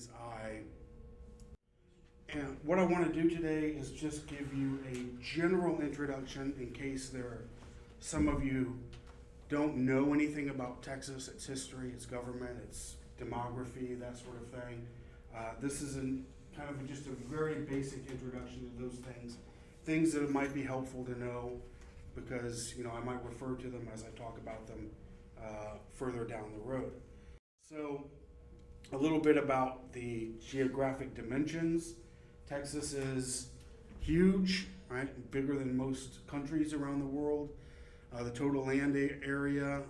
is and what I want to do today is just give you a general introduction in case some of you don't know anything about Texas, its history, its government, its demography, that sort of thing. This is kind of just a very basic introduction to those things that might be helpful to know, because I might refer to them as I talk about them further down the road. So a little bit about the geographic dimensions. Texas is huge, right? Bigger than most countries around the world. The total land area,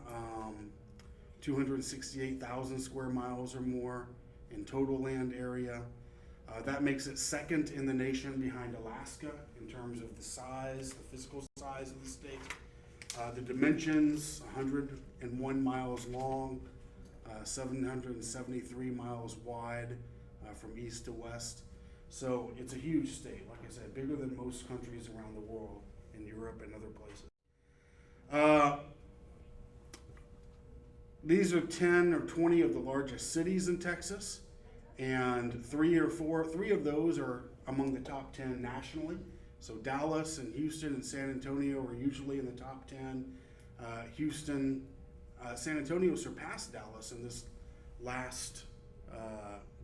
268,000 square miles or more in total land area. That makes it second in the nation behind Alaska in terms of the size, the physical size of the state. The dimensions, 101 miles long, 773 miles wide from east to west. So it's a huge state, like I said, bigger than most countries around the world, in Europe and other places. These are 10 or 20 of the largest cities in Texas, and three of those are among the top 10 nationally. So Dallas and Houston and San Antonio are usually in the top 10. San Antonio surpassed Dallas in this last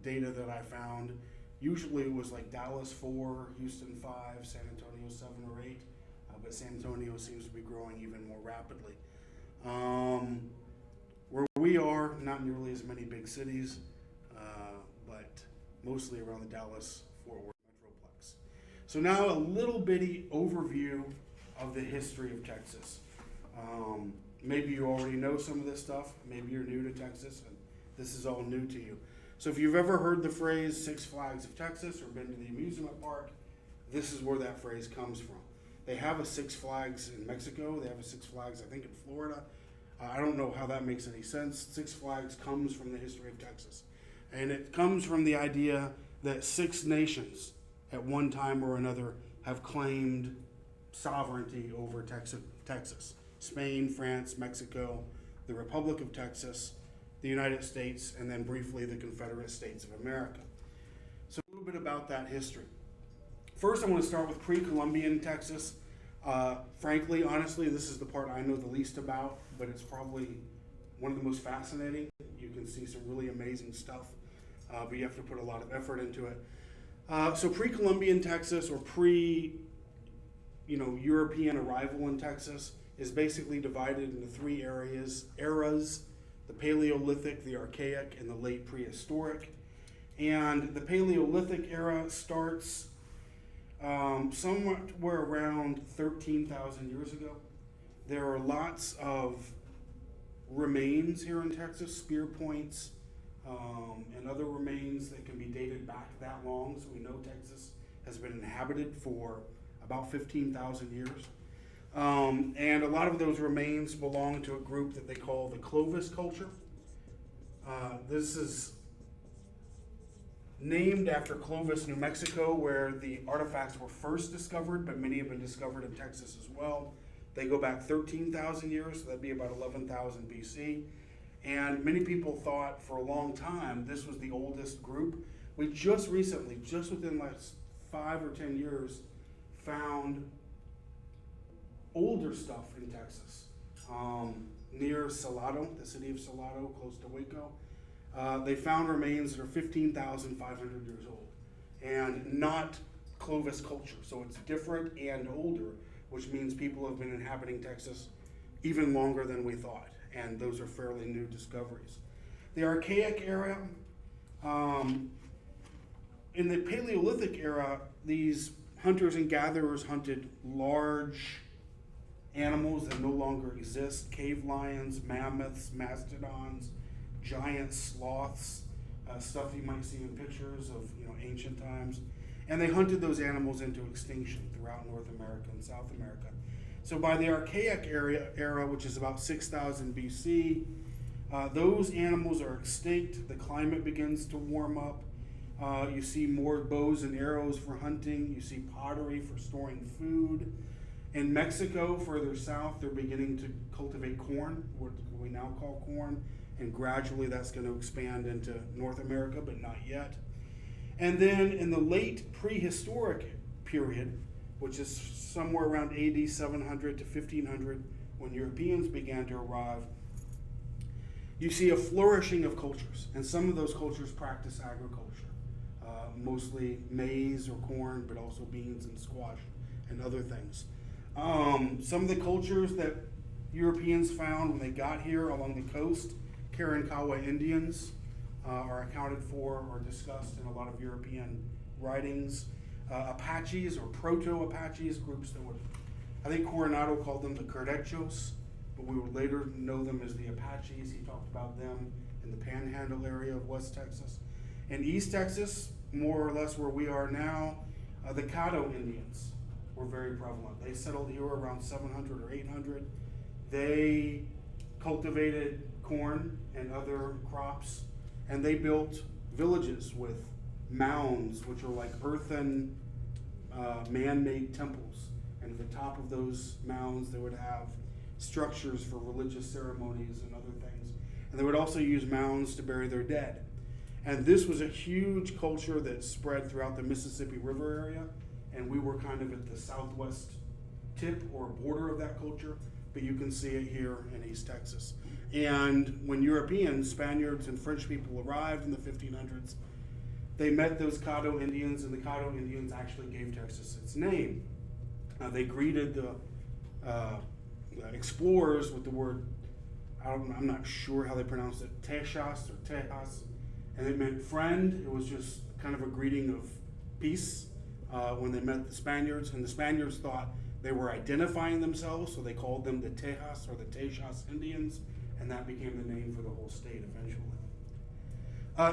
data that I found. Usually it was like Dallas 4, Houston 5, San Antonio 7 or 8, but San Antonio seems to be growing even more rapidly. Where we are, not nearly as many big cities, but mostly around the Dallas-Fort Worth metroplex. So now a little bitty overview of the history of Texas. Maybe you already know some of this stuff. Maybe you're new to Texas and this is all new to you. So if you've ever heard the phrase Six Flags of Texas or been to the amusement park, this is where that phrase comes from. They have a Six Flags in Mexico. They have a Six Flags, I think, in Florida. I don't know how that makes any sense. Six Flags comes from the history of Texas. And it comes from the idea that 6 nations at one time or another have claimed sovereignty over Texas. Spain, France, Mexico, the Republic of Texas, the United States, and then briefly the Confederate States of America. So a little bit about that history. First, I want to start with Pre-Columbian Texas. Frankly, honestly, this is the part I know the least about, but it's probably one of the most fascinating. You can see some really amazing stuff, but you have to put a lot of effort into it. So Pre-Columbian Texas, or European arrival in Texas, is basically divided into 3 eras: the Paleolithic, the Archaic, and the late prehistoric. And the Paleolithic era starts somewhere around 13,000 years ago. There are lots of remains here in Texas, spear points, and other remains that can be dated back that long. So we know Texas has been inhabited for about 15,000 years. And a lot of those remains belong to a group that they call the Clovis culture. This is named after Clovis, New Mexico, where the artifacts were first discovered, but many have been discovered in Texas as well. They go back 13,000 years, so that'd be about 11,000 BC. And many people thought for a long time this was the oldest group. We just recently, just within the last 5 or 10 years, found older stuff in Texas, near Salado, the city of Salado, close to Waco. They found remains that are 15,500 years old, and not Clovis culture. So it's different and older, which means people have been inhabiting Texas even longer than we thought, and those are fairly new discoveries. The Archaic era, in the Paleolithic era, these hunters and gatherers hunted large animals that no longer exist: cave lions, mammoths, mastodons, giant sloths, stuff you might see in pictures of ancient times. And they hunted those animals into extinction throughout North America and South America. So by the Archaic era, which is about 6,000 BC, those animals are extinct. The climate begins to warm up. You see more bows and arrows for hunting. You see pottery for storing food. In Mexico, further south, they're beginning to cultivate corn, what we now call corn, and gradually that's going to expand into North America, but not yet. And then in the late prehistoric period, which is somewhere around AD 700 to 1500, when Europeans began to arrive, you see a flourishing of cultures, and some of those cultures practice agriculture, mostly maize or corn, but also beans and squash and other things. Some of the cultures that Europeans found when they got here along the coast, Kado Indians, are accounted for or discussed in a lot of European writings. Apaches or proto-Apaches, groups that would, I think Coronado called them the Cerdechos, but we would later know them as the Apaches. He talked about them in the Panhandle area of West Texas. In East Texas, more or less where we are now, the Kado Indians were very prevalent. They settled here around 700 or 800. They cultivated corn and other crops, and they built villages with mounds, which are like earthen man-made temples. And at the top of those mounds, they would have structures for religious ceremonies and other things. And they would also use mounds to bury their dead. And this was a huge culture that spread throughout the Mississippi River area, and we were kind of at the southwest tip or border of that culture, but you can see it here in East Texas. And when Europeans, Spaniards, and French people arrived in the 1500s, they met those Kado Indians, and the Kado Indians actually gave Texas its name. They greeted the explorers with the word, I'm not sure how they pronounced it, Texas or Tejas, and it meant friend. It was just kind of a greeting of peace when they met the Spaniards, and the Spaniards thought they were identifying themselves, so they called them the Tejas or the Texas Indians, and that became the name for the whole state eventually.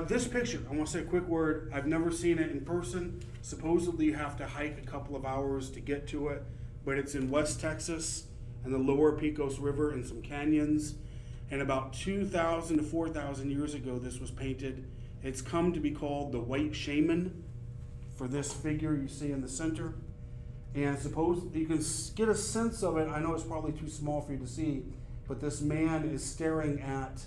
This picture, I want to say a quick word. I've never seen it in person. Supposedly you have to hike a couple of hours to get to it, but it's in West Texas and the lower Pecos River and some canyons. And about 2,000 to 4,000 years ago, this was painted. It's come to be called the White Shaman for this figure you see in the center. And suppose you can get a sense of it. I know it's probably too small for you to see, but this man is staring at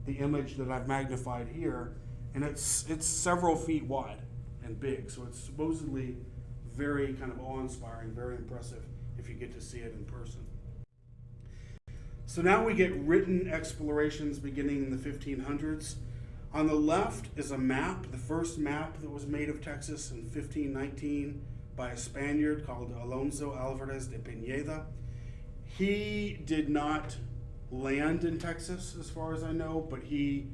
the image that I've magnified here, and it's several feet wide and big. So it's supposedly very kind of awe-inspiring, very impressive if you get to see it in person. So now we get written explorations beginning in the 1500s. On the left is a map, the first map that was made of Texas in 1519 by a Spaniard called Alonso Alvarez de Pineda. He did not land in Texas, as far as I know, but he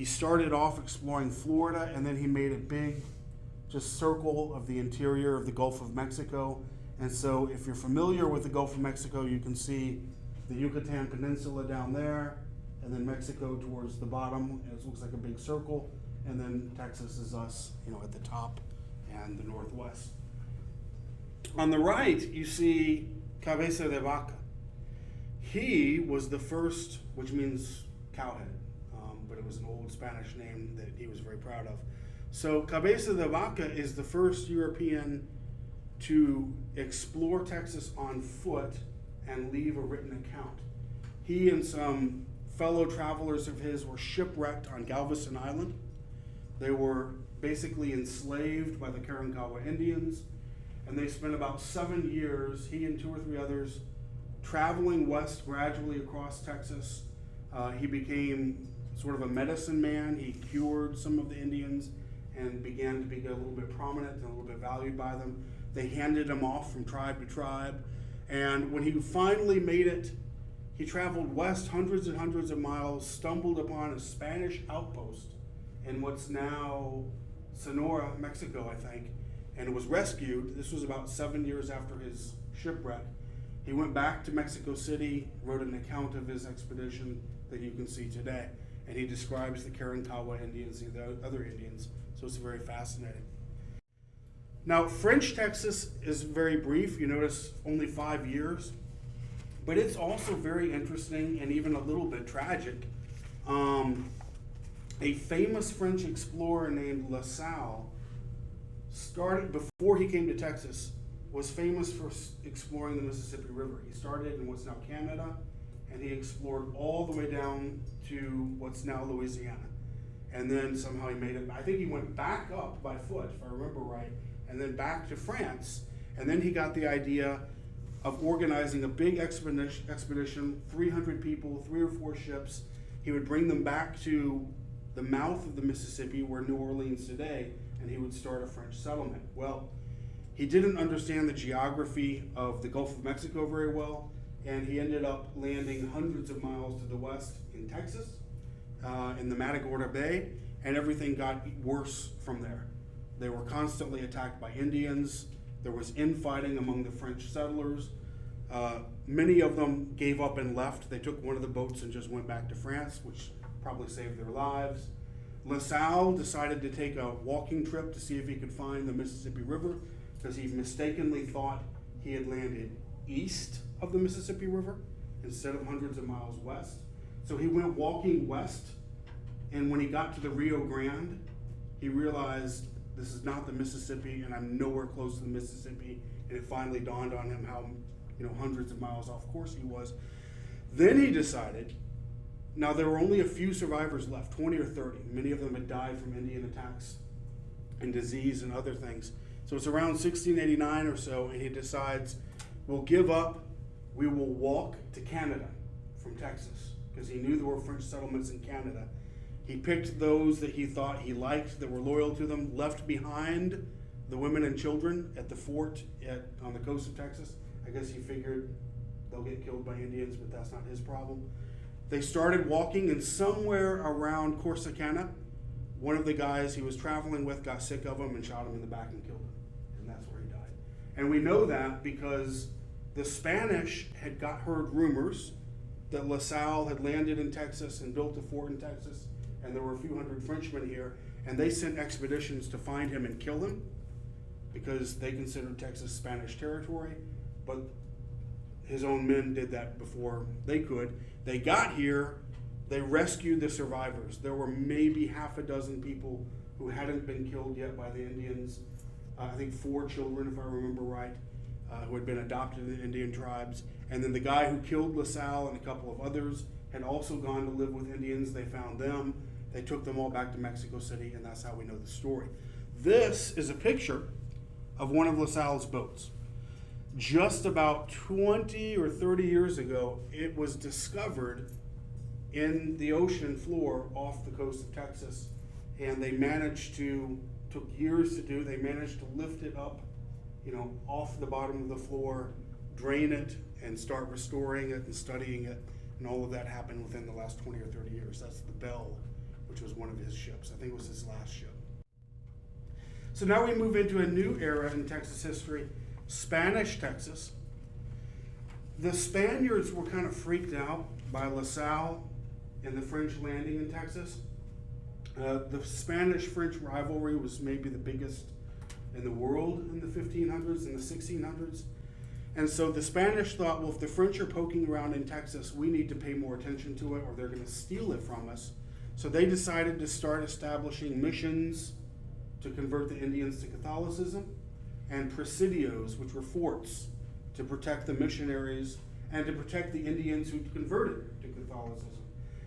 started off exploring Florida, and then he made a big just circle of the interior of the Gulf of Mexico. And so if you're familiar with the Gulf of Mexico, you can see the Yucatan Peninsula down there, and then Mexico towards the bottom. It looks like a big circle, and then Texas is us, at the top and the northwest. On the right, you see Cabeza de Vaca. He was the first, which means cowhead, but it was an old Spanish name that he was very proud of. So Cabeza de Vaca is the first European to explore Texas on foot and leave a written account. He and some fellow travelers of his were shipwrecked on Galveston Island. They were basically enslaved by the Kado Indians, and they spent about 7 years, he and 2 or 3 others, traveling west gradually across Texas. He became sort of a medicine man. He cured some of the Indians and began to be a little bit prominent and a little bit valued by them. They handed him off from tribe to tribe. And when he finally made it, he traveled west hundreds and hundreds of miles, stumbled upon a Spanish outpost in what's now Sonora, Mexico, I think, and was rescued. This was about 7 years after his shipwreck. He went back to Mexico City, wrote an account of his expedition that you can see today. And he describes the Kado Indians and the other Indians. So it's very fascinating. Now, French Texas is very brief. You notice only 5 years. But it's also very interesting and even a little bit tragic. A famous French explorer named La Salle started, before he came to Texas, was famous for exploring the Mississippi River. He started in what's now Canada, and he explored all the way down to what's now Louisiana. And then somehow he made it, I think he went back up by foot, if I remember right, and then back to France. And then he got the idea of organizing a big expedition, 300 people, 3 or 4 ships. He would bring them back to the mouth of the Mississippi, where New Orleans today, and he would start a French settlement. Well, he didn't understand the geography of the Gulf of Mexico very well, and he ended up landing hundreds of miles to the west in Texas, in the Matagorda Bay, and everything got worse from there. They were constantly attacked by Indians. There was infighting among the French settlers. Many of them gave up and left. They took one of the boats and just went back to France, which probably saved their lives. La Salle decided to take a walking trip to see if he could find the Mississippi River, because he mistakenly thought he had landed east of the Mississippi River instead of hundreds of miles west. So he went walking west, and when he got to the Rio Grande, he realized this is not the Mississippi, and I'm nowhere close to the Mississippi. And it finally dawned on him how, hundreds of miles off course he was. Then he decided, now there were only a few survivors left, 20 or 30. Many of them had died from Indian attacks and disease and other things. So it's around 1689 or so, and he decides, we'll give up, we will walk to Canada from Texas, because he knew there were French settlements in Canada. He picked those that he thought he liked, that were loyal to them, left behind the women and children at the fort on the coast of Texas. I guess he figured they'll get killed by Indians, but that's not his problem. They started walking, and somewhere around Corsicana, one of the guys he was traveling with got sick of him and shot him in the back and killed him. And that's where he died. And we know that because the Spanish had heard rumors that La Salle had landed in Texas and built a fort in Texas, and there were a few hundred Frenchmen here, and they sent expeditions to find him and kill him because they considered Texas Spanish territory, but his own men did that before they could. They got here, they rescued the survivors. There were maybe half a dozen people who hadn't been killed yet by the Indians. I think 4 children, if I remember right, who had been adopted in Indian tribes. And then the guy who killed La Salle and a couple of others had also gone to live with Indians. They found them. They took them all back to Mexico City, and that's how we know the story. This is a picture of one of La Salle's boats. Just about 20 or 30 years ago, it was discovered in the ocean floor off the coast of Texas, and they managed to, took years to do, they managed to lift it up, off the bottom of the floor, drain it, and start restoring it and studying it, and all of that happened within the last 20 or 30 years. That's the Belle, which was one of his ships. I think it was his last ship. So now we move into a new era in Texas history, Spanish Texas. The Spaniards were kind of freaked out by La Salle and the French landing in Texas. The Spanish-French rivalry was maybe the biggest in the world in the 1500s and the 1600s. And so the Spanish thought, well, if the French are poking around in Texas, we need to pay more attention to it or they're going to steal it from us. So they decided to start establishing missions to convert the Indians to Catholicism, and presidios, which were forts, to protect the missionaries and to protect the Indians who converted to Catholicism.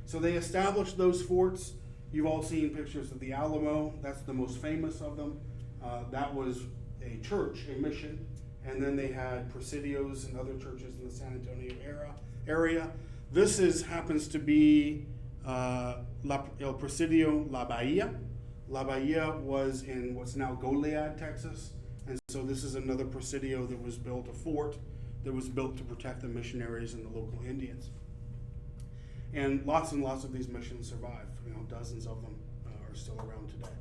So they established those forts. You've all seen pictures of the Alamo. That's the most famous of them. That was a church, a mission, and then they had presidios and other churches in the San Antonio area. This happens to be El Presidio La Bahia. La Bahia was in what's now Goliad, Texas. And so this is another presidio that was built, a fort that was built to protect the missionaries and the local Indians. And lots of these missions survive. Dozens of them are still around today.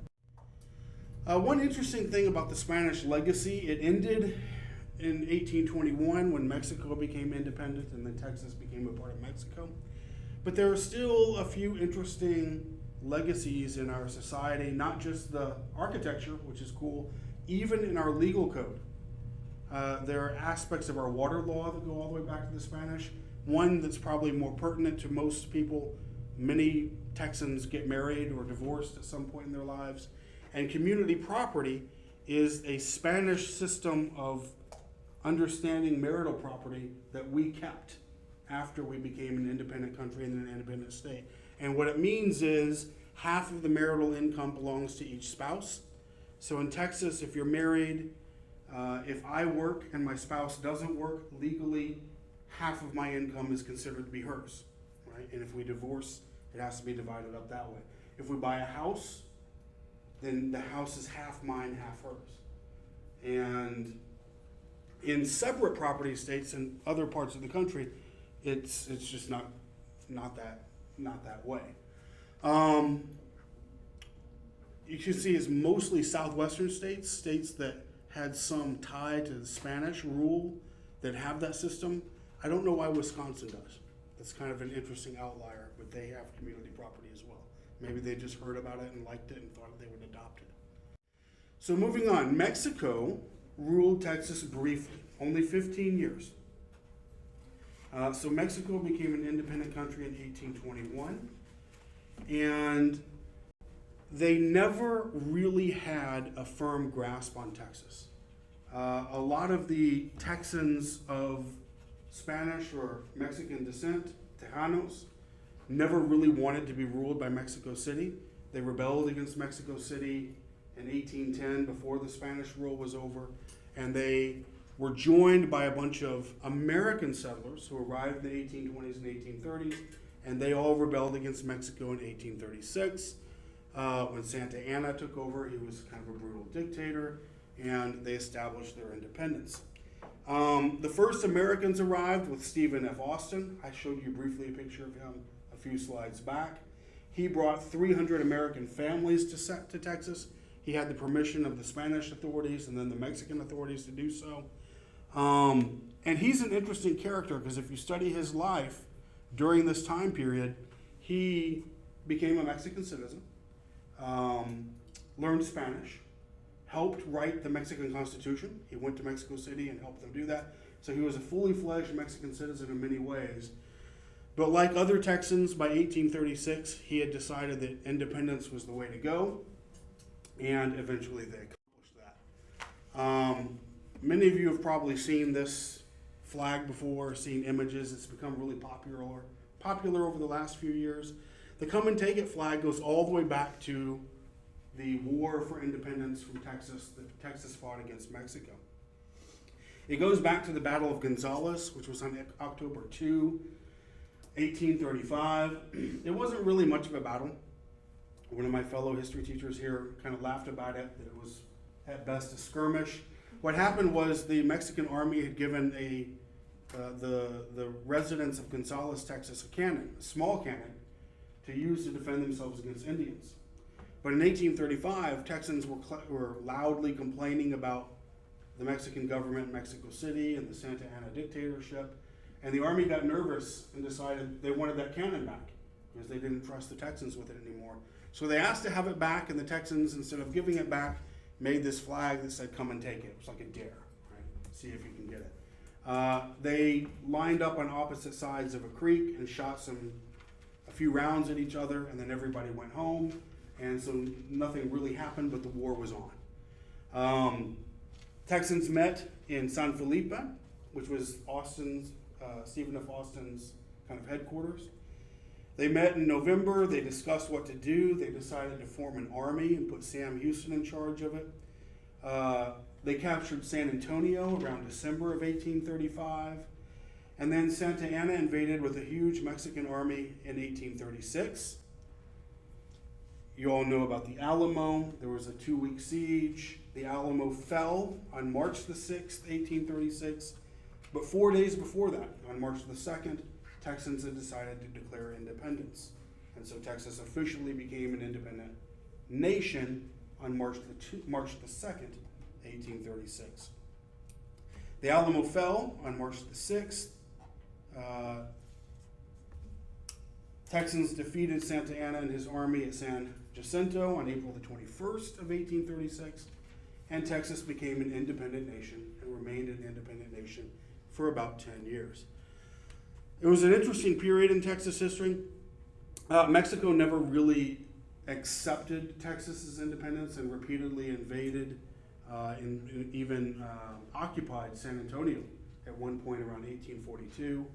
One interesting thing about the Spanish legacy, it ended in 1821 when Mexico became independent and then Texas became a part of Mexico. But there are still a few interesting legacies in our society, not just the architecture, which is cool, even in our legal code. There are aspects of our water law that go all the way back to the Spanish. One that's probably more pertinent to most people, many Texans get married or divorced at some point in their lives. And community property is a Spanish system of understanding marital property that we kept after we became an independent country and then an independent state. And what it means is half of the marital income belongs to each spouse. So in Texas, if you're married, if I work and my spouse doesn't work, legally, half of my income is considered to be hers, right? And if we divorce, it has to be divided up that way. If we buy a house, then the house is half mine, half hers. And in separate property states and other parts of the country, it's just not that way. You can see it's mostly southwestern states that had some tie to the Spanish rule that have that system. I don't know why Wisconsin does. That's kind of an interesting outlier, but they have community property as well. Maybe they just heard about it and liked it and thought they would adopt it. So moving on, Mexico ruled Texas briefly, only 15 years. So Mexico became an independent country in 1821, and they never really had a firm grasp on Texas. A lot of the Texans of Spanish or Mexican descent, Tejanos, never really wanted to be ruled by Mexico City. They rebelled against Mexico City in 1810 before the Spanish rule was over, and they were joined by a bunch of American settlers who arrived in the 1820s and 1830s, and they all rebelled against Mexico in 1836. When Santa Anna took over, he was kind of a brutal dictator, and they established their independence. The first Americans arrived with Stephen F. Austin. I showed you briefly a picture of him a few slides back. He brought 300 American families to Texas. He had the permission of the Spanish authorities and then the Mexican authorities to do so. And he's an interesting character because if you study his life during this time period, he became a Mexican citizen, learned Spanish, helped write the Mexican Constitution. He went to Mexico City and helped them do that. So he was a fully fledged Mexican citizen in many ways. But like other Texans, by 1836, he had decided that independence was the way to go, and eventually they accomplished that. Many of you have probably seen this flag before, seen images. It's become really popular over the last few years. The Come and Take It flag goes all the way back to the war for independence from Texas that Texas fought against Mexico. It goes back to the Battle of Gonzales, which was on October 2, 1835. It wasn't really much of a battle. One of my fellow history teachers here kind of laughed about it, that it was at best a skirmish. What happened was the Mexican army had given the residents of Gonzales, Texas, a small cannon, to use to defend themselves against Indians. But in 1835, Texans were loudly complaining about the Mexican government in Mexico City and the Santa Anna dictatorship, and the army got nervous and decided they wanted that cannon back because they didn't trust the Texans with it anymore. So they asked to have it back, and the Texans, instead of giving it back, made this flag that said, "Come and take it." It was like a dare, right? See if you can get it. They lined up on opposite sides of a creek and shot a few rounds at each other, and then everybody went home. And so nothing really happened, but the war was on. Texans met in San Felipe, which was Stephen F. Austin's kind of headquarters. They met in November. They discussed what to do. They decided to form an army and put Sam Houston in charge of it. They captured San Antonio around December of 1835. And then Santa Anna invaded with a huge Mexican army in 1836. You all know about the Alamo. There was a 2-week siege. The Alamo fell on March the 6th, 1836. But 4 days before that, on March the 2nd, Texans had decided to declare independence. And so Texas officially became an independent nation on March the 2nd, 1836. The Alamo fell on March the 6th. Texans defeated Santa Anna and his army at San Jacinto on April the 21st of 1836, and Texas became an independent nation and remained an independent nation for about 10 years. It was an interesting period in Texas history. Mexico never really accepted Texas's independence and repeatedly invaded and even occupied San Antonio at one point around 1842.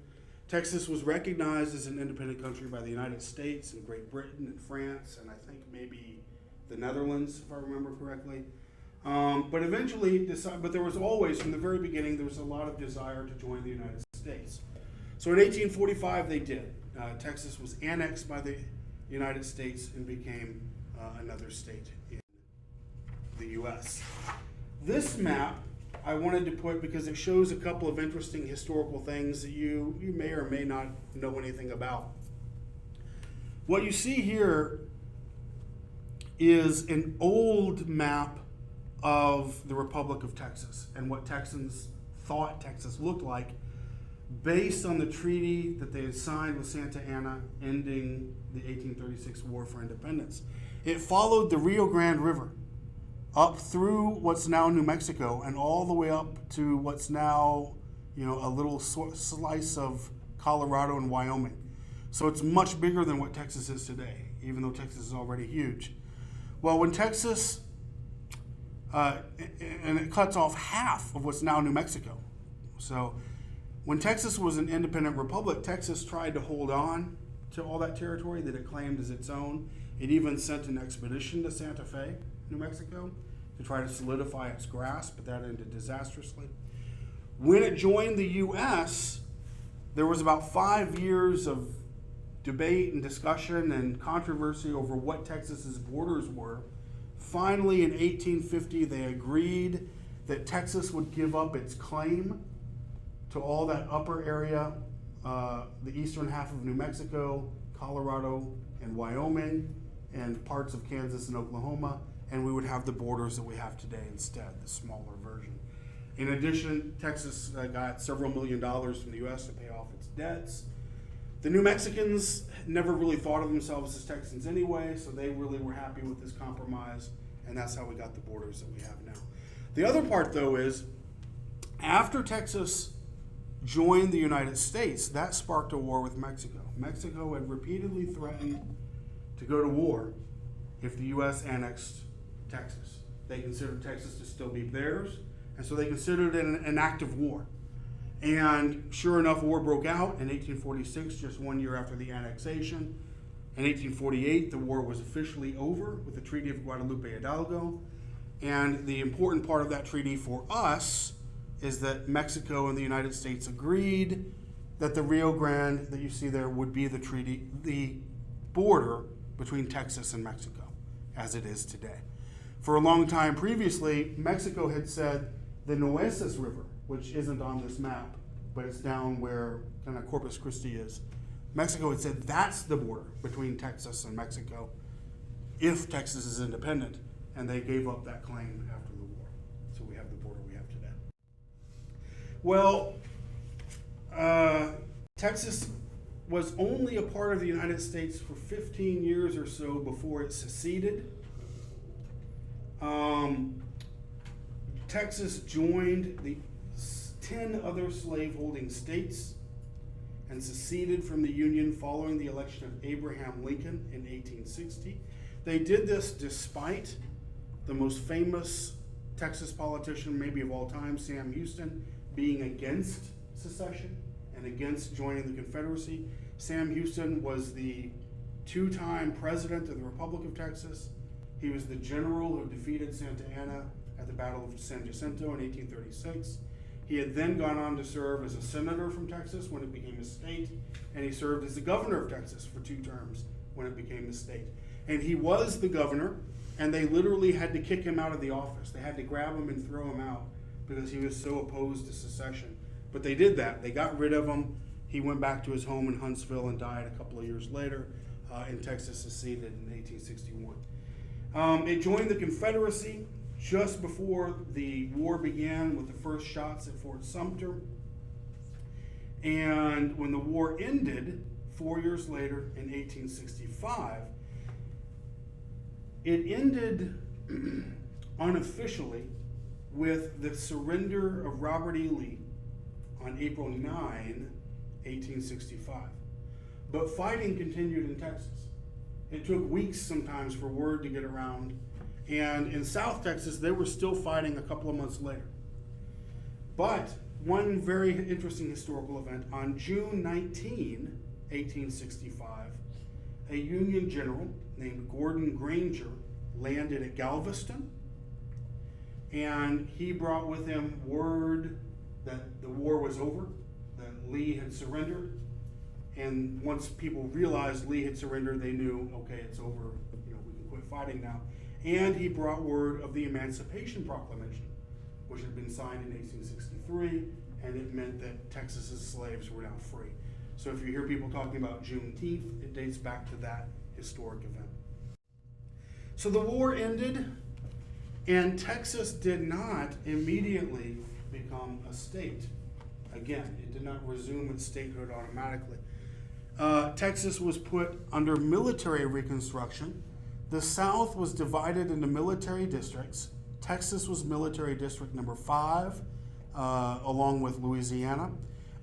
Texas was recognized as an independent country by the United States and Great Britain and France, and I think maybe the Netherlands, if I remember correctly. But eventually, but there was always, from the very beginning, there was a lot of desire to join the United States. So in 1845, they did. Texas was annexed by the United States and became another state in the U.S. This map I wanted to put because it shows a couple of interesting historical things that you may or may not know anything about. What you see here is an old map of the Republic of Texas and what Texans thought Texas looked like based on the treaty that they had signed with Santa Anna ending the 1836 War for Independence. It followed the Rio Grande River up through what's now New Mexico and all the way up to what's now, a little slice of Colorado and Wyoming. So it's much bigger than what Texas is today, even though Texas is already huge. Well, when Texas, and it cuts off half of what's now New Mexico. So when Texas was an independent republic, Texas tried to hold on to all that territory that it claimed as its own. It even sent an expedition to Santa Fe, New Mexico, to try to solidify its grasp, but that ended disastrously. When it joined the U.S., there was about 5 years of debate and discussion and controversy over what Texas's borders were. Finally, in 1850, they agreed that Texas would give up its claim to all that upper area, the eastern half of New Mexico, Colorado, and Wyoming, and parts of Kansas and Oklahoma, and we would have the borders that we have today instead, the smaller version. In addition, Texas got several $1 million from the U.S. to pay off its debts. The New Mexicans never really thought of themselves as Texans anyway, so they really were happy with this compromise, and that's how we got the borders that we have now. The other part, though, is after Texas joined the United States, that sparked a war with Mexico. Mexico had repeatedly threatened to go to war if the U.S. annexed Texas. They considered Texas to still be theirs, and so they considered it an act of war. And sure enough, war broke out in 1846, just 1 year after the annexation. In 1848, the war was officially over with the Treaty of Guadalupe Hidalgo. And the important part of that treaty for us is that Mexico and the United States agreed that the Rio Grande that you see there would be the border between Texas and Mexico, as it is today. For a long time previously, Mexico had said the Nueces River, which isn't on this map, but it's down where kind of Corpus Christi is. Mexico had said that's the border between Texas and Mexico if Texas is independent, and they gave up that claim after the war. So we have the border we have today. Well, Texas was only a part of the United States for 15 years or so before it seceded. Texas joined the 10 other slaveholding states and seceded from the Union following the election of Abraham Lincoln in 1860. They did this despite the most famous Texas politician maybe of all time, Sam Houston, being against secession and against joining the Confederacy. Sam Houston was the two-time president of the Republic of Texas. He was the general who defeated Santa Anna at the Battle of San Jacinto in 1836. He had then gone on to serve as a senator from Texas when it became a state, and he served as the governor of Texas for 2 terms when it became a state. And he was the governor, and they literally had to kick him out of the office. They had to grab him and throw him out because he was so opposed to secession. But they did that. They got rid of him. He went back to his home in Huntsville and died a couple of years later, and Texas seceded in 1861. It joined the Confederacy just before the war began with the first shots at Fort Sumter. And when the war ended, 4 years later in 1865, it ended unofficially with the surrender of Robert E. Lee on April 9, 1865. But fighting continued in Texas. It took weeks sometimes for word to get around. And in South Texas, they were still fighting a couple of months later. But one very interesting historical event. On June 19, 1865, a Union general named Gordon Granger landed at Galveston, and he brought with him word that the war was over, that Lee had surrendered. And once people realized Lee had surrendered, they knew, okay, it's over, we can quit fighting now. And he brought word of the Emancipation Proclamation, which had been signed in 1863, and it meant that Texas's slaves were now free. So if you hear people talking about Juneteenth, it dates back to that historic event. So the war ended, and Texas did not immediately become a state. Again, it did not resume its statehood automatically. Texas was put under military reconstruction. The South was divided into military districts. Texas was military district number 5, along with Louisiana,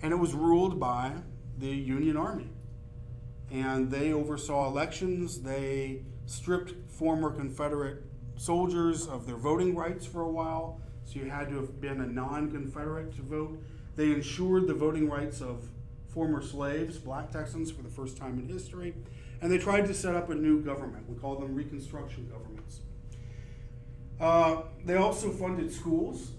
and it was ruled by the Union Army. And they oversaw elections. They stripped former Confederate soldiers of their voting rights for a while, so you had to have been a non-Confederate to vote. They ensured the voting rights of former slaves, black Texans, for the first time in history, and they tried to set up a new government. We call them Reconstruction governments. They also funded schools,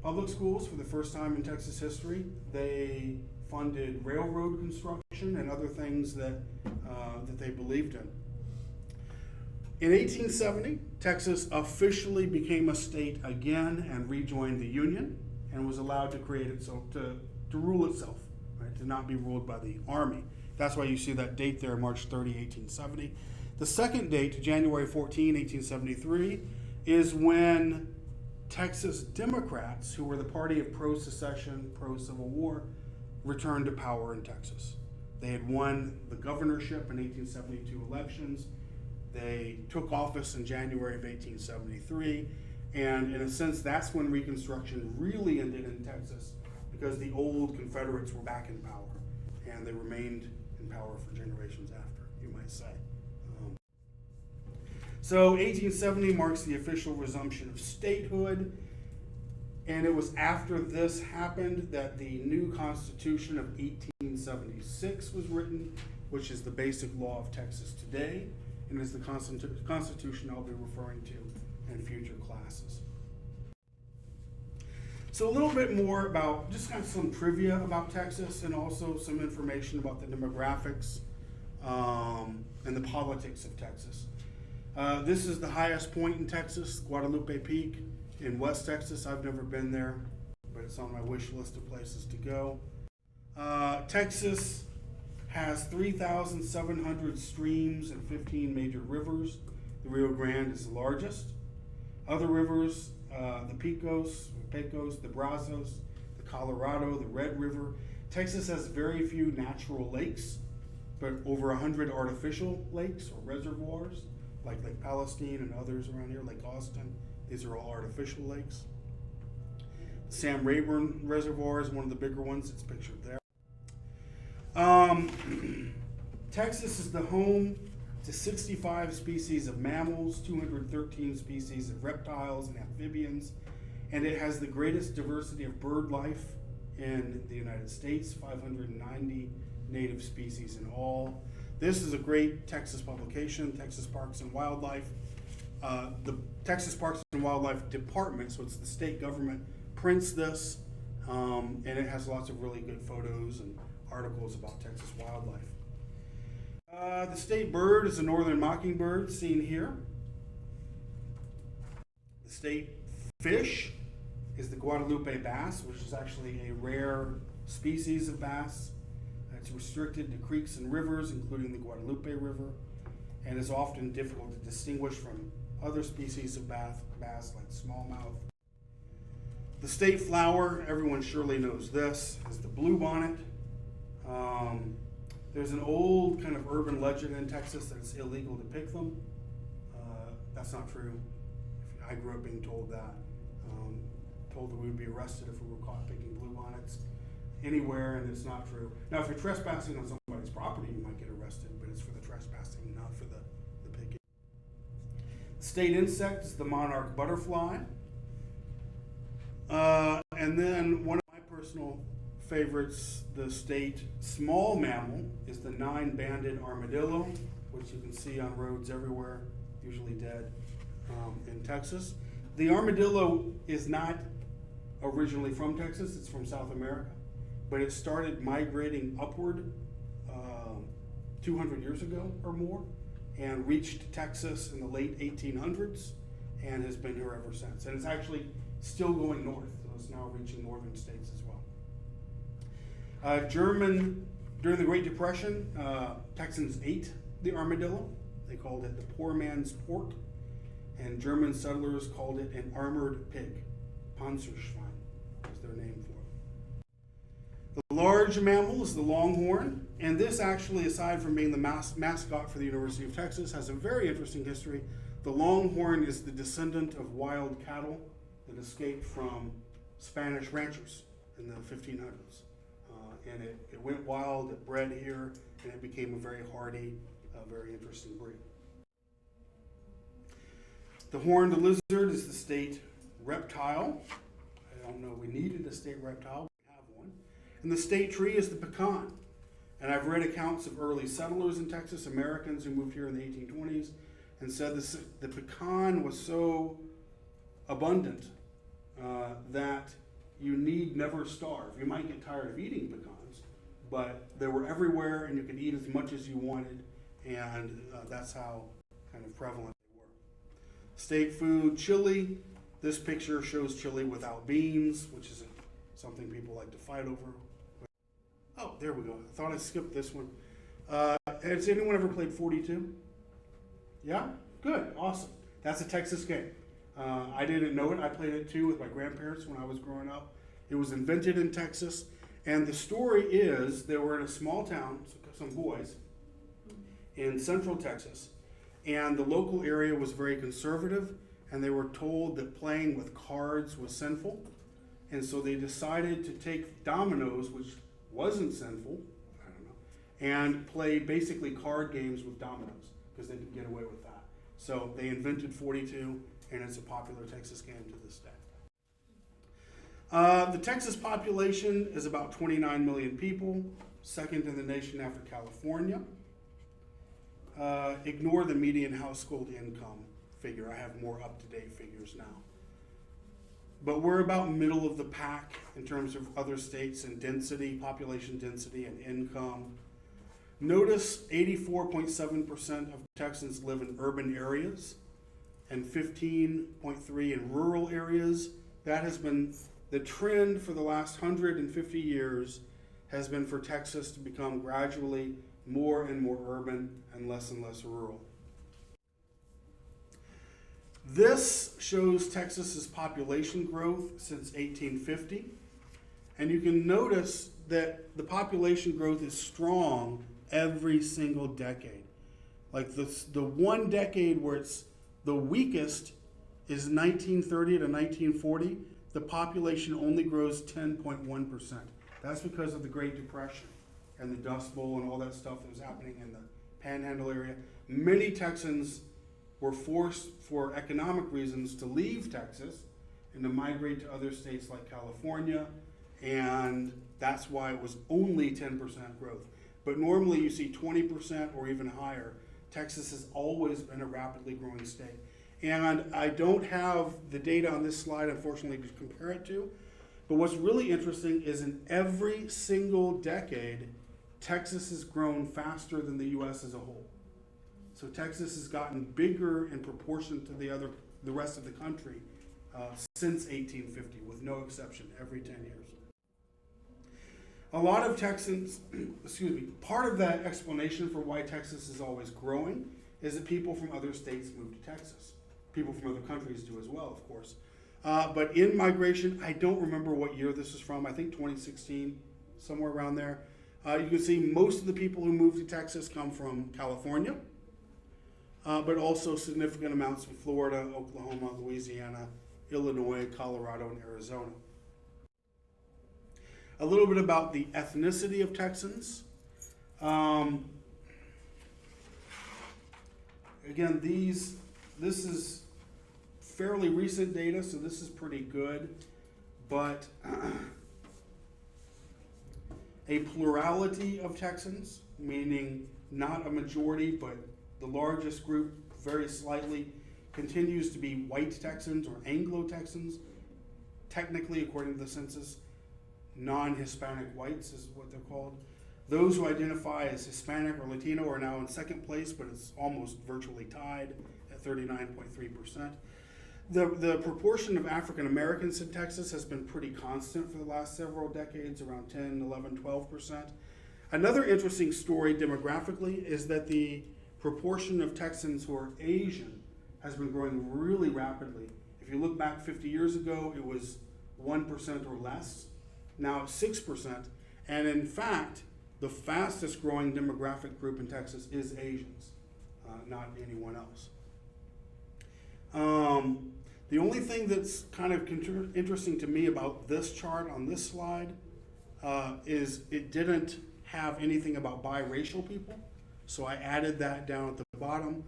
public schools, for the first time in Texas history. They funded railroad construction and other things that they believed in. In 1870, Texas officially became a state again and rejoined the Union and was allowed to create itself, to rule itself, right, to not be ruled by the Army. That's why you see that date there, March 30, 1870. The second date, January 14, 1873, is when Texas Democrats, who were the party of pro-secession, pro-Civil War, returned to power in Texas. They had won the governorship in 1872 elections. They took office in January of 1873, and in a sense, that's when Reconstruction really ended in Texas, because the old Confederates were back in power, and they remained in power for generations after, you might say. So 1870 marks the official resumption of statehood, and it was after this happened that the new Constitution of 1876 was written, which is the basic law of Texas today, and is the Constitution I'll be referring to in future classes. So a little bit more about, just kind of some trivia about Texas, and also some information about the demographics and the politics of Texas. This is the highest point in Texas, Guadalupe Peak in West Texas. I've never been there, but it's on my wish list of places to go. Texas has 3,700 streams and 15 major rivers. The Rio Grande is the largest. Other rivers, the Pecos, the Brazos, the Colorado, the Red River. Texas has very few natural lakes, but over 100 artificial lakes or reservoirs, like Lake Palestine and others around here, Lake Austin. These are all artificial lakes. Sam Rayburn Reservoir is one of the bigger ones. It's pictured there. Texas is the home to 65 species of mammals, 213 species of reptiles and amphibians, and it has the greatest diversity of bird life in the United States, 590 native species in all. This is a great Texas publication, Texas Parks and Wildlife. The Texas Parks and Wildlife Department, so it's the state government, prints this, and it has lots of really good photos and articles about Texas wildlife. The state bird is the northern mockingbird, seen here. The state fish is the Guadalupe bass, which is actually a rare species of bass. It's restricted to creeks and rivers, including the Guadalupe River, and is often difficult to distinguish from other species of bass like smallmouth. The state flower, everyone surely knows this, is the bluebonnet. There's an old kind of urban legend in Texas that it's illegal to pick them. That's not true. I grew up being told that. Told that we would be arrested if we were caught picking bluebonnets anywhere, and it's not true. Now, if you're trespassing on somebody's property, you might get arrested, but it's for the trespassing, not for the picking. The state insect is the monarch butterfly. And then one of my personal favorites, the state small mammal is the 9-banded armadillo, which you can see on roads everywhere, usually dead in Texas. The armadillo is not originally from Texas, it's from South America, but it started migrating upward 200 years ago or more and reached Texas in the late 1800s and has been here ever since. And it's actually still going north, so it's now reaching northern states as well. During the Great Depression, Texans ate the armadillo. They called it the poor man's pork, and German settlers called it an armored pig. Panzerschwein is their name for it. The large mammal is the longhorn, and this actually, aside from being the mascot for the University of Texas, has a very interesting history. The longhorn is the descendant of wild cattle that escaped from Spanish ranchers in the 1500s. And it went wild, it bred here, and it became a very hardy, very interesting breed. The horned lizard is the state reptile. I don't know, we needed a state reptile, we have one. And the state tree is the pecan. And I've read accounts of early settlers in Texas, Americans who moved here in the 1820s, and said the pecan was so abundant that you need never starve. You might get tired of eating pecans, but they were everywhere and you could eat as much as you wanted, and that's how kind of prevalent they were. State food, chili. This picture shows chili without beans, which is something people like to fight over. Oh, there we go. I thought I skipped this one. Has anyone ever played 42? Yeah? Good. Awesome. That's a Texas game. I didn't know it. I played it too with my grandparents when I was growing up. It was invented in Texas. And the story is they were in a small town, some boys, in central Texas. And the local area was very conservative. And they were told that playing with cards was sinful. And so they decided to take dominoes, which wasn't sinful, I don't know, and play basically card games with dominoes because they could get away with that. So they invented 42, and it's a popular Texas game to this day. The Texas population is about 29 million people, second in the nation after California. Ignore the median household income figure. I have more up-to-date figures now. But we're about middle of the pack in terms of other states in density, population density, and income. Notice 84.7% of Texans live in urban areas and 15.3% in rural areas. That has been the trend for the last 150 years, has been for Texas to become gradually more and more urban and less rural. This shows Texas's population growth since 1850. And you can notice that the population growth is strong every single decade. Like the one decade where it's the weakest is 1930 to 1940. The population only grows 10.1%. That's because of the Great Depression and the Dust Bowl and all that stuff that was happening in the Panhandle area. Many Texans were forced for economic reasons to leave Texas and to migrate to other states like California, and that's why it was only 10% growth. But normally you see 20% or even higher. Texas has always been a rapidly growing state. And I don't have the data on this slide, unfortunately, to compare it to, but what's really interesting is in every single decade, Texas has grown faster than the U.S. as a whole. So Texas has gotten bigger in proportion to the rest of the country since 1850, with no exception, every 10 years. A lot of Texans, part of that explanation for why Texas is always growing is that people from other states move to Texas. People from other countries do as well, of course. But in migration, I don't remember what year this is from, I think 2016, somewhere around there. You can see most of the people who move to Texas come from California, but also significant amounts from Florida, Oklahoma, Louisiana, Illinois, Colorado, and Arizona. A little bit about the ethnicity of Texans. Again, this is fairly recent data, so this is pretty good, but a plurality of Texans, meaning not a majority, but the largest group, very slightly, continues to be white Texans or Anglo-Texans, technically according to the census. Non-Hispanic whites is what they're called. Those who identify as Hispanic or Latino are now in second place, but it's almost virtually tied at 39.3%. The proportion of African Americans in Texas has been pretty constant for the last several decades, around 10, 11, 12%. Another interesting story demographically is that the proportion of Texans who are Asian has been growing really rapidly. If you look back 50 years ago, it was 1% or less. Now it's 6%. And in fact, the fastest growing demographic group in Texas is Asians, not anyone else. The only thing that's kind of interesting to me about this chart on this slide is it didn't have anything about biracial people. So I added that down at the bottom.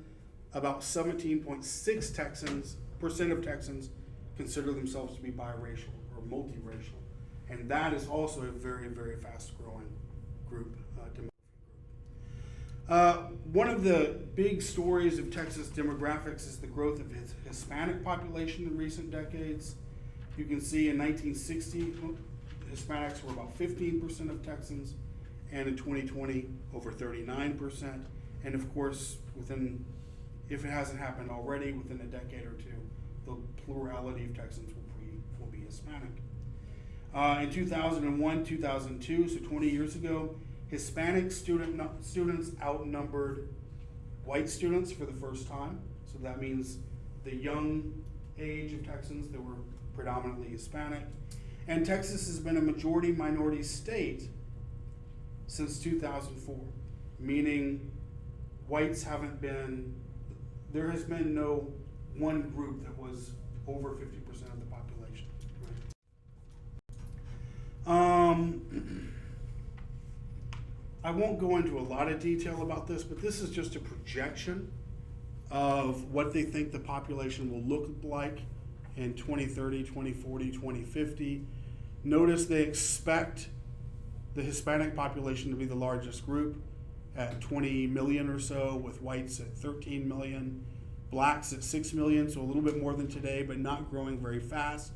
About 17.6% of Texans consider themselves to be biracial or multiracial. And that is also a very, very fast growing group. One of the big stories of Texas demographics is the growth of its Hispanic population in recent decades. You can see in 1960, Hispanics were about 15% of Texans, and in 2020, over 39%. And of course, if it hasn't happened already, within a decade or two, the plurality of Texans will be Hispanic. In 2001, 2002, so 20 years ago, Hispanic students outnumbered white students for the first time. So that means the young age of Texans that were predominantly Hispanic. And Texas has been a majority minority state since 2004, meaning whites haven't been, there has been no one group that was over 50% of the population. I won't go into a lot of detail about this, but this is just a projection of what they think the population will look like in 2030, 2040, 2050. Notice they expect the Hispanic population to be the largest group at 20 million or so, with whites at 13 million, blacks at 6 million, so a little bit more than today, but not growing very fast.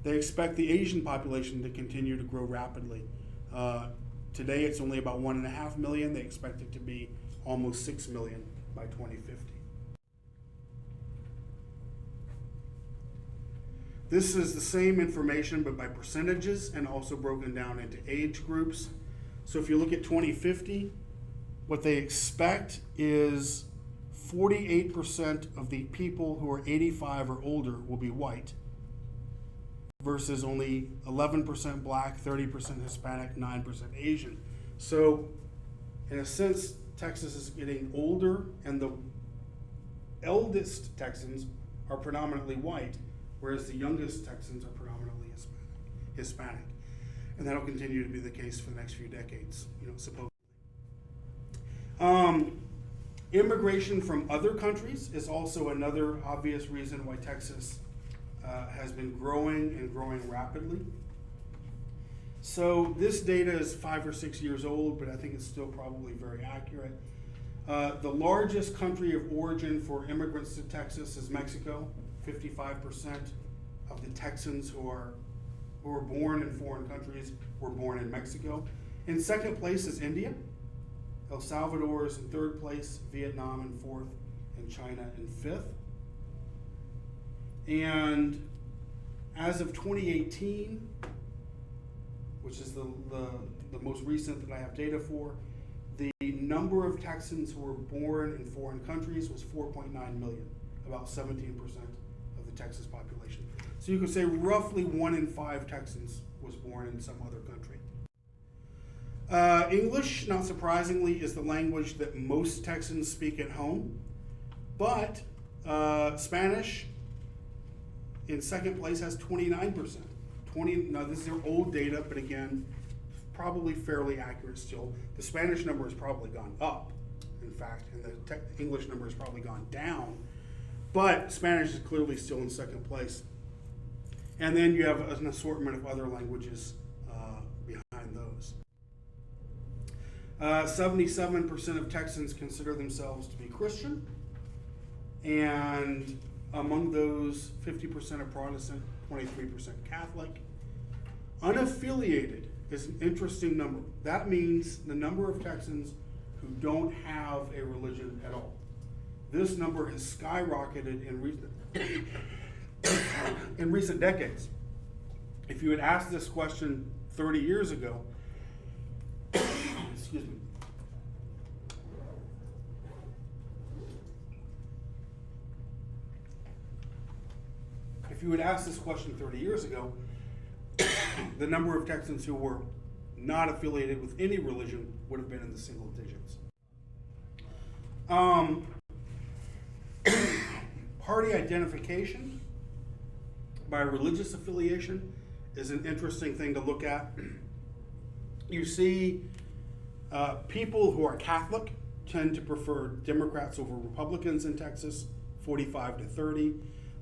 They expect the Asian population to continue to grow rapidly. Today it's only about 1.5 million. They expect it to be almost 6 million by 2050. This is the same information but by percentages and also broken down into age groups. So if you look at 2050, what they expect is 48% of the people who are 85 or older will be white, versus only 11% black, 30% Hispanic, 9% Asian. So in a sense, Texas is getting older, and the eldest Texans are predominantly white, whereas the youngest Texans are predominantly Hispanic. And that'll continue to be the case for the next few decades, supposedly. Immigration from other countries is also another obvious reason why Texas has been growing and growing rapidly. So this data is 5 or 6 years old, but I think it's still probably very accurate. The largest country of origin for immigrants to Texas is Mexico. 55% of the Texans who are born in foreign countries were born in Mexico. In second place is India. El Salvador is in third place, Vietnam in fourth, and China in fifth. And as of 2018, which is the most recent that I have data for, the number of Texans who were born in foreign countries was 4.9 million, about 17% of the Texas population. So you could say roughly 1 in 5 Texans was born in some other country. English, not surprisingly, is the language that most Texans speak at home, but Spanish in second place has 29%. Now this is their old data, but again, probably fairly accurate still. The Spanish number has probably gone up, in fact, and the English number has probably gone down, but Spanish is clearly still in second place. And then you have an assortment of other languages behind those. 77% of Texans consider themselves to be Christian, and among those, 50% are Protestant, 23% Catholic. Unaffiliated is an interesting number. That means the number of Texans who don't have a religion at all. This number has skyrocketed in recent decades. If you had asked this question 30 years ago, excuse me, if you had asked this question 30 years ago, the number of Texans who were not affiliated with any religion would have been in the single digits. Party identification by religious affiliation is an interesting thing to look at. You see people who are Catholic tend to prefer Democrats over Republicans in Texas, 45 to 30.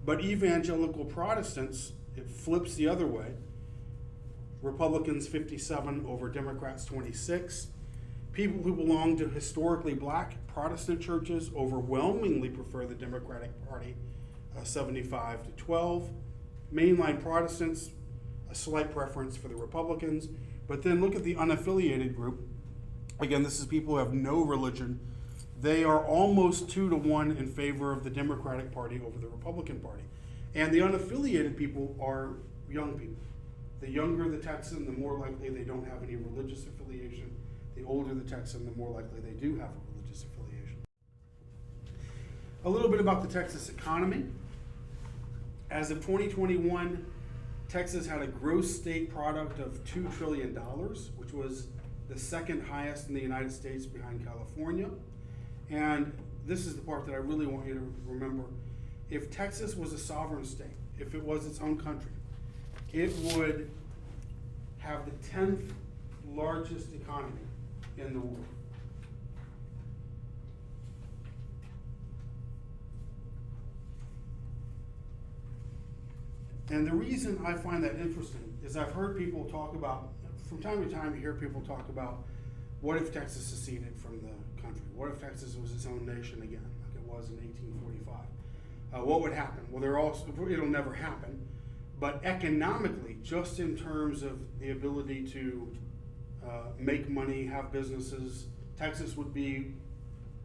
But evangelical Protestants, it flips the other way. Republicans 57 over Democrats 26. People who belong to historically black Protestant churches overwhelmingly prefer the Democratic Party, 75 to 12. Mainline Protestants, a slight preference for the Republicans. But then look at the unaffiliated group. Again, this is people who have no religion. They are almost 2 to 1 in favor of the Democratic Party over the Republican Party. And the unaffiliated people are young people. The younger the Texan, the more likely they don't have any religious affiliation. The older the Texan, the more likely they do have a religious affiliation. A little bit about the Texas economy. As of 2021, Texas had a gross state product of $2 trillion, which was the second highest in the United States behind California. And this is the part that I really want you to remember. If Texas was a sovereign state, if it was its own country, it would have the 10th largest economy in the world. And the reason I find that interesting is I've heard people talk about, from time to time you hear people talk about, what if Texas seceded from the country? What if Texas was its own nation again, like it was in 1845? What would happen? Well, it'll never happen. But economically, just in terms of the ability to make money, have businesses, Texas would be,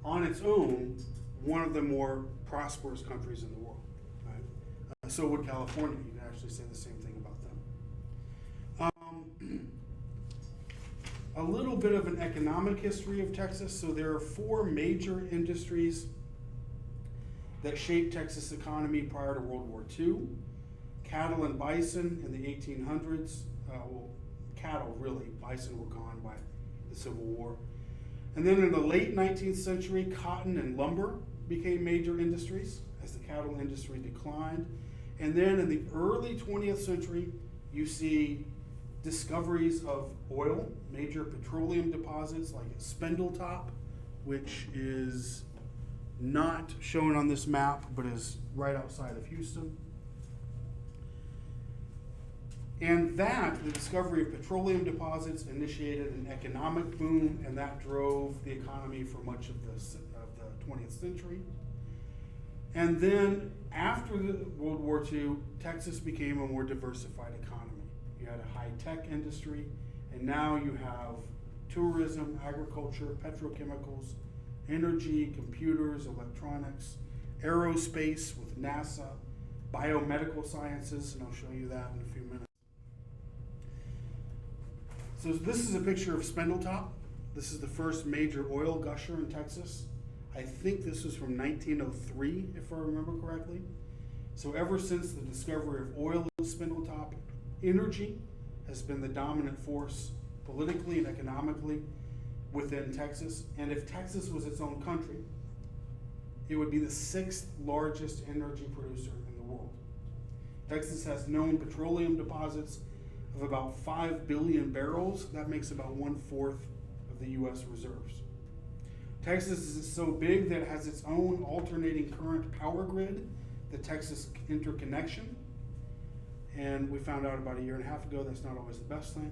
on its own, one of the more prosperous countries in the world. Right? So would California. You can actually say the same thing about them. A little bit of an economic history of Texas. So there are 4 major industries that shaped Texas' economy prior to World War II. Cattle and bison in the 1800s. Cattle really, bison were gone by the Civil War. And then in the late 19th century, cotton and lumber became major industries as the cattle industry declined. And then in the early 20th century, you see discoveries of oil, major petroleum deposits like Spindletop, which is not shown on this map, but is right outside of Houston. And the discovery of petroleum deposits initiated an economic boom, and that drove the economy for much of the 20th century. And then after World War II, Texas became a more diversified economy. You had a high-tech industry, and now you have tourism, agriculture, petrochemicals, energy, computers, electronics, aerospace with NASA, biomedical sciences, and I'll show you that in a few minutes. So this is a picture of Spindletop. This is the first major oil gusher in Texas. I think this was from 1903, if I remember correctly. So ever since the discovery of oil in Spindletop, energy has been the dominant force politically and economically within Texas. And if Texas was its own country, it would be the 6th largest energy producer in the world. Texas has known petroleum deposits of about 5 billion barrels. That makes about 1/4 of the U.S. reserves. Texas is so big that it has its own alternating current power grid, the Texas Interconnection. And we found out about a year and a half ago that's not always the best thing.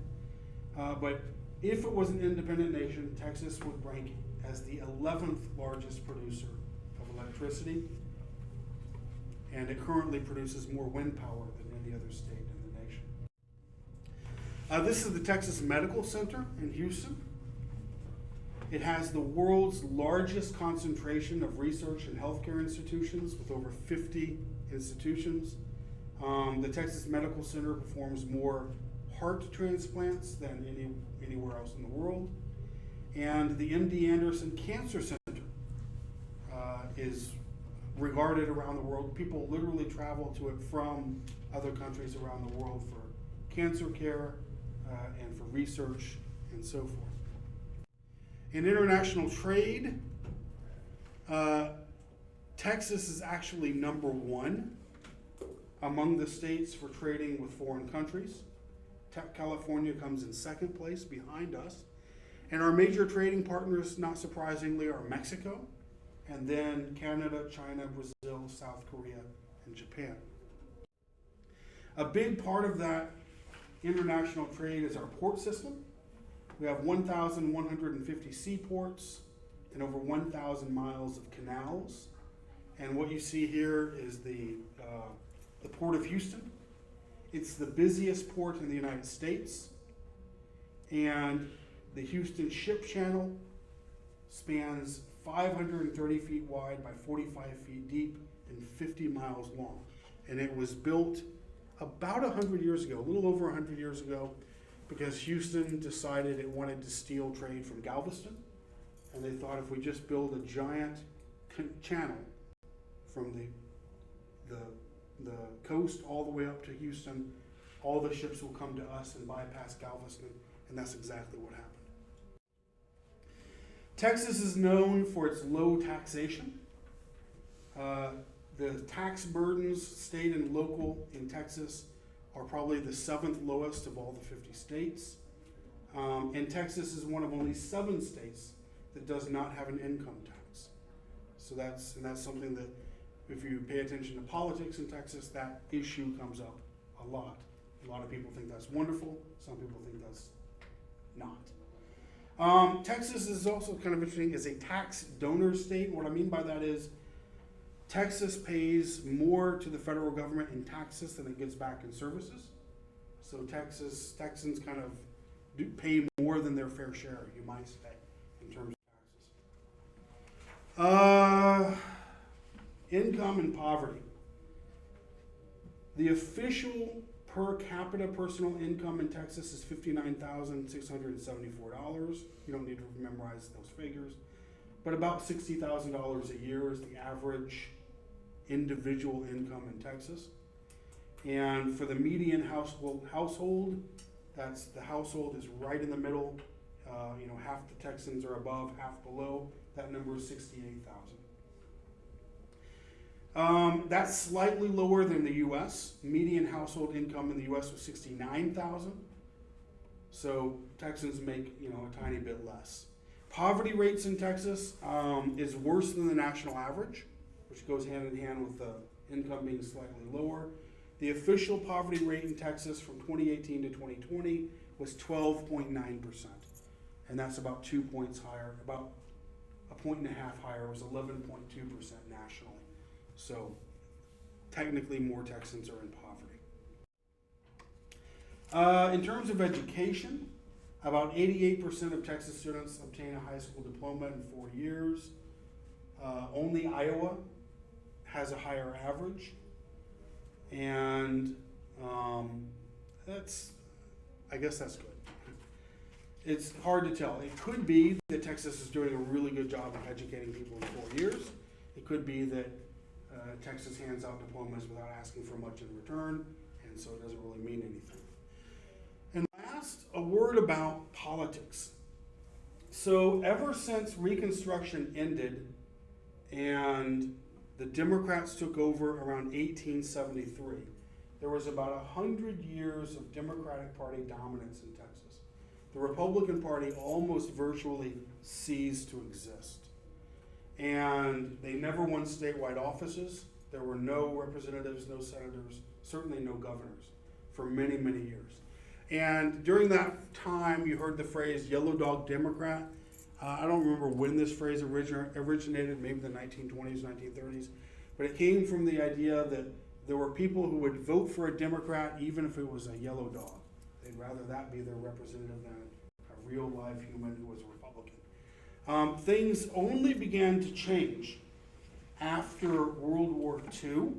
But If it was an independent nation, Texas would rank as the 11th largest producer of electricity, and it currently produces more wind power than any other state in the nation. This is the Texas Medical Center in Houston. It has the world's largest concentration of research and healthcare institutions with over 50 institutions. The Texas Medical Center performs more heart transplants than anywhere else in the world. And the MD Anderson Cancer Center is regarded around the world. People literally travel to it from other countries around the world for cancer care and for research and so forth. In international trade, Texas is actually number one among the states for trading with foreign countries. California comes in second place behind us. And our major trading partners, not surprisingly, are Mexico, and then Canada, China, Brazil, South Korea, and Japan. A big part of that international trade is our port system. We have 1,150 seaports and over 1,000 miles of canals. And what you see here is the Port of Houston. It's the busiest port in the United States. And the Houston Ship Channel spans 530 feet wide by 45 feet deep and 50 miles long. And it was built about 100 years ago, a little over 100 years ago, because Houston decided it wanted to steal trade from Galveston. And they thought if we just build a giant channel from the coast all the way up to Houston, all the ships will come to us and bypass Galveston, and that's exactly what happened. Texas is known for its low taxation. The tax burdens, state and local, in Texas are probably the 7th lowest of all the 50 states. And Texas is one of only 7 states that does not have an income tax. So that's something that, if you pay attention to politics in Texas, that issue comes up a lot. A lot of people think that's wonderful. Some people think that's not. Texas is also kind of interesting as a tax donor state. What I mean by that is Texas pays more to the federal government in taxes than it gets back in services. So Texans kind of do pay more than their fair share, you might say, in terms of taxes. Income and poverty. The official per capita personal income in Texas is $59,674. You don't need to memorize those figures. But about $60,000 a year is the average individual income in Texas. And for the median household, that's the household is right in the middle. Half the Texans are above, half below. That number is 68,000. That's slightly lower than the U.S. Median household income in the U.S. was 69,000. So Texans make a tiny bit less. Poverty rates in Texas is worse than the national average, which goes hand in hand with the income being slightly lower. The official poverty rate in Texas from 2018 to 2020 was 12.9%, and that's about 2 points higher, about a point and a half higher. It was 11.2% nationally. So technically more Texans are in poverty. In terms of education, about 88% of Texas students obtain a high school diploma in 4 years. Only Iowa has a higher average. And I guess that's good. It's hard to tell. It could be that Texas is doing a really good job of educating people in 4 years. It could be that Texas hands out diplomas without asking for much in return, and so it doesn't really mean anything. And last, a word about politics. So ever since Reconstruction ended and the Democrats took over around 1873, there was about 100 years of Democratic Party dominance in Texas. The Republican Party almost virtually ceased to exist. And they never won statewide offices. There were no representatives, no senators, certainly no governors for many, many years. And during that time, you heard the phrase yellow dog Democrat. I don't remember when this phrase originated, maybe the 1920s, 1930s, but it came from the idea that there were people who would vote for a Democrat even if it was a yellow dog. They'd rather that be their representative than a real live human who was a Republican. Things only began to change after World War II.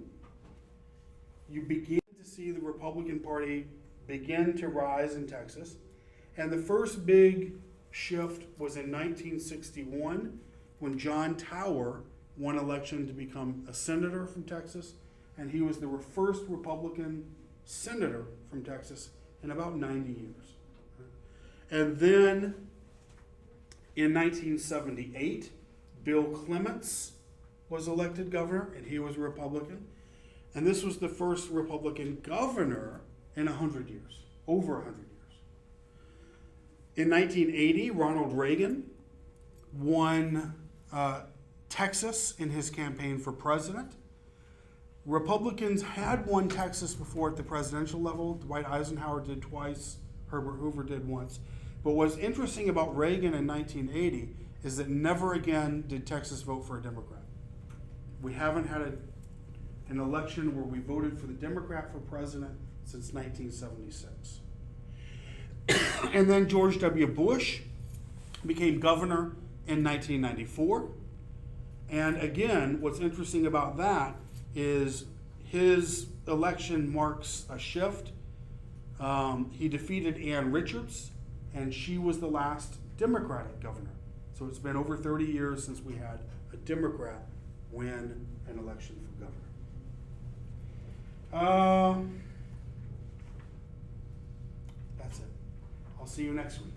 You began to see the Republican Party begin to rise in Texas. And the first big shift was in 1961 when John Tower won election to become a senator from Texas. And he was the first Republican senator from Texas in about 90 years. And then in 1978, Bill Clements was elected governor, and he was a Republican. And this was the first Republican governor in 100 years, over 100 years. In 1980, Ronald Reagan won Texas in his campaign for president. Republicans had won Texas before at the presidential level. Dwight Eisenhower did twice, Herbert Hoover did once. But what's interesting about Reagan in 1980 is that never again did Texas vote for a Democrat. We haven't had an election where we voted for the Democrat for president since 1976. And then George W. Bush became governor in 1994. And again, what's interesting about that is his election marks a shift. He defeated Ann Richards, and she was the last Democratic governor. So it's been over 30 years since we had a Democrat win an election for governor. That's it. I'll see you next week.